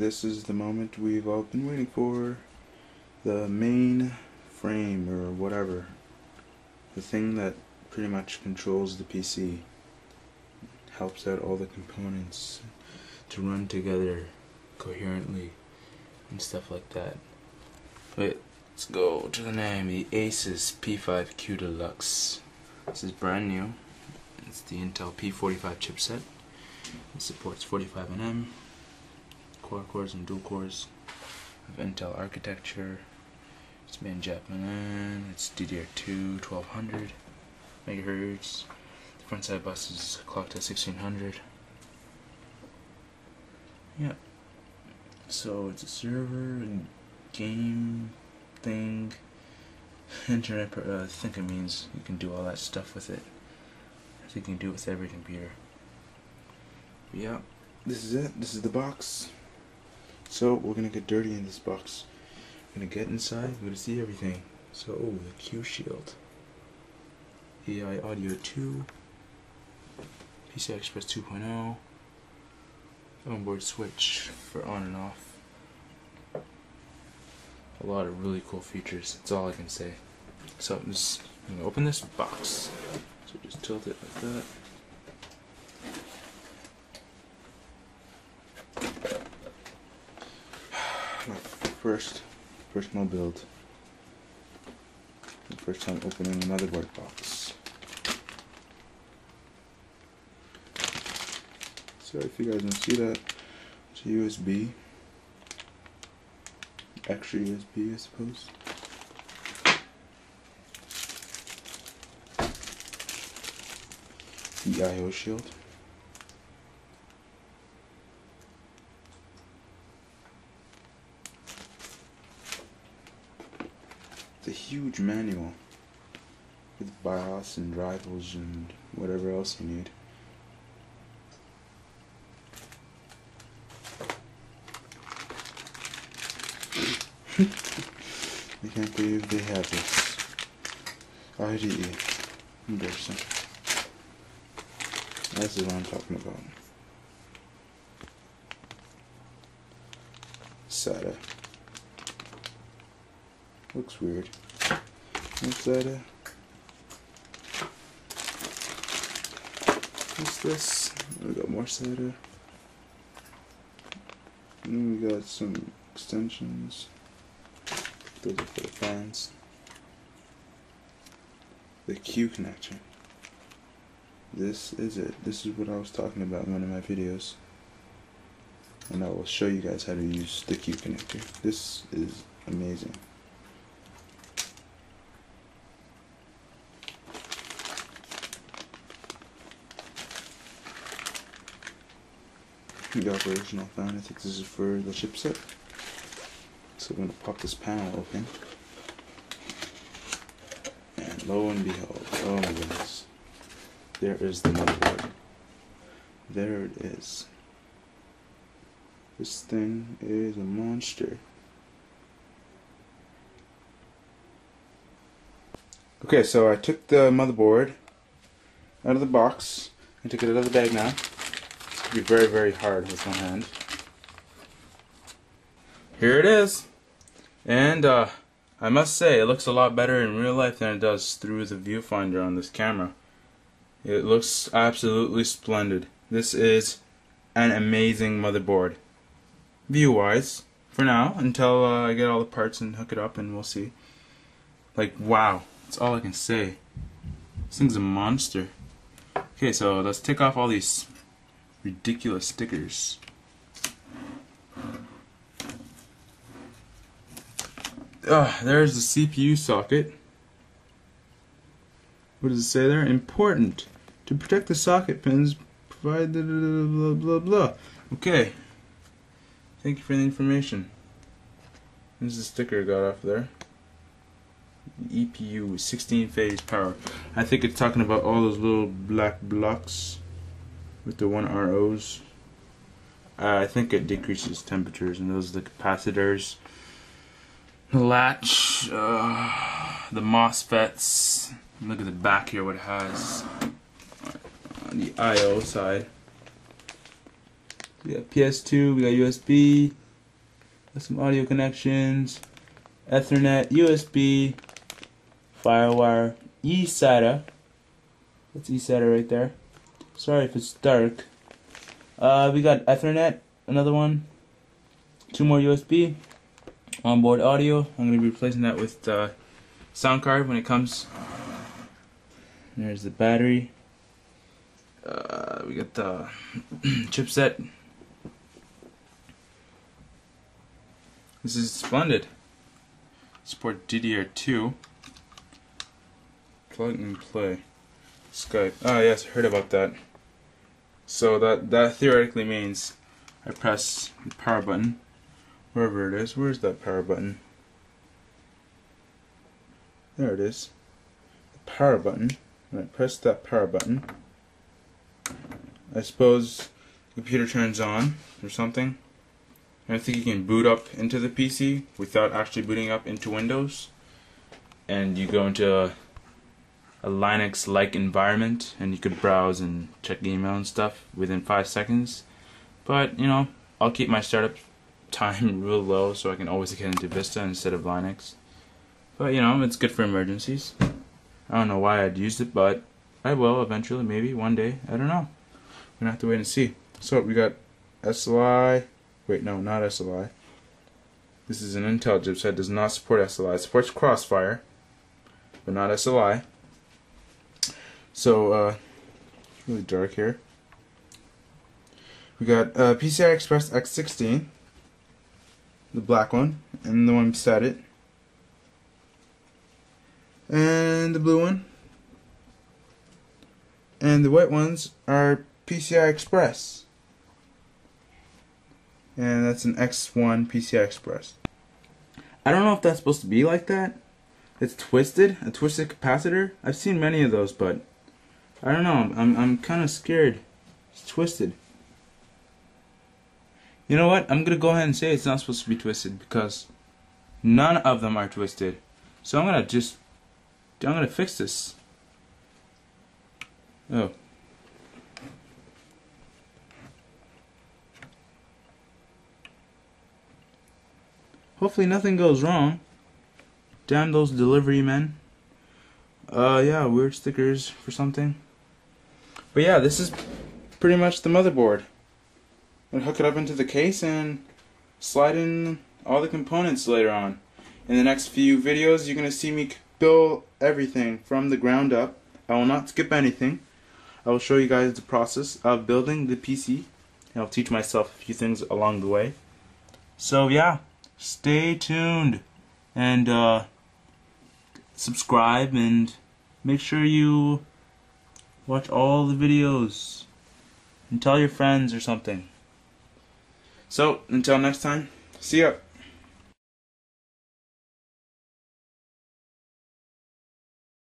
this is the moment we've all been waiting for. The main frame, or whatever. The thing that pretty much controls the PC. Helps out all the components to run together coherently and stuff like that. But let's go to the name, the Asus P5Q Deluxe. This is brand new. It's the Intel P45 chipset. It supports 45nm, quad cores and dual cores of Intel architecture. It's made in Japan. It's DDR2 1200 megahertz. The front side bus is clocked at 1600. Yeah. So it's a server and game thing. Internet. I think it means you can do all that stuff with it. I think you can do it with every computer. Yeah, this is it. This is the box. So we're gonna get dirty in this box. We're gonna get inside. We're gonna see everything. So, the Q Shield, AI Audio 2, PCI Express 2.0, onboard switch for on and off. A lot of really cool features. That's all I can say. So I'm gonna open this box. So just tilt it like that. First personal build. The first time opening a motherboard box. Sorry if you guys don't see that. It's a USB. Extra USB, I suppose. The I/O shield. It's a huge manual with BIOS and drivers and whatever else you need. I can't believe they have this. IDE. Embarrassing. This is what I'm talking about. SATA. Looks weird. What's SATA? What's this? We got more SATA. And we got some extensions. Those are for the fans. The Q connector. This is it. This is what I was talking about in one of my videos. And I will show you guys how to use the Q connector. This is amazing. The operational fan, I think this is for the chipset. So I'm going to pop this panel open. And lo and behold, oh my goodness. There is the motherboard. There it is. This thing is a monster. Okay, so I took the motherboard out of the box. I took it out of the bag now. It's going to be very, very hard with one hand. Here it is. And I must say, it looks a lot better in real life than it does through the viewfinder on this camera. It looks absolutely splendid. This is an amazing motherboard. View-wise, for now, until I get all the parts and hook it up and we'll see. Like, wow. That's all I can say. This thing's a monster. Okay, so let's take off all these ridiculous stickers. There's the CPU socket. What does it say there? Important. To protect the socket pins, provide the blah blah blah. Okay. Thank you for the information. There's the sticker I got off there. EPU, 16-phase power. I think it's talking about all those little black blocks with the 1 ROs. I think it decreases temperatures, and those are the capacitors. The latch, the MOSFETs. Look at the back here, what it has on the I/O side. We got PS2, we got USB, Got some audio connections, Ethernet, USB, Firewire, eSATA. That's eSATA right there. Sorry if it's dark. We got Ethernet, another one, 2 more USB, onboard audio. I'm going to be replacing that with the sound card when it comes. There's the battery. We got the chipset. This is splendid. Support DDR2. Plug and play. Skype. Oh yes, I heard about that. So that theoretically means I press the power button, wherever it is. Where's that power button? There it is. The power button. When I press that power button, I suppose the computer turns on or something. And I think you can boot up into the PC without actually booting up into Windows. And you go into a Linux-like environment, and you could browse and check email and stuff within 5 seconds. But, you know, I'll keep my startup time real low so I can always get into Vista instead of Linux. But, you know, it's good for emergencies. I don't know why I'd use it, but I will eventually, maybe one day. I don't know. We're gonna have to wait and see. So we got SLI. Wait, no, not SLI. This is an Intel chipset. It does not support SLI. It supports Crossfire, but not SLI. So, it's really dark here. We got PCI Express X16, the black one, and the one beside it, and the blue one, and the white ones are PCI Express, and that's an X1 PCI Express. I don't know if that's supposed to be like that. It's twisted, a twisted capacitor. I've seen many of those, but I don't know. I'm kind of scared. It's twisted. You know what? I'm gonna go ahead and say it's not supposed to be twisted because none of them are twisted. So I'm gonna fix this. Oh. Hopefully nothing goes wrong. Damn those delivery men. Yeah, weird stickers for something. But yeah, this is pretty much the motherboard. I'm gonna hook it up into the case and slide in all the components later on. In the next few videos, you're gonna see me build everything from the ground up. I will not skip anything. I will show you guys the process of building the PC, and I'll teach myself a few things along the way. So yeah, stay tuned and subscribe and make sure you watch all the videos and tell your friends or something. So until next time, see ya.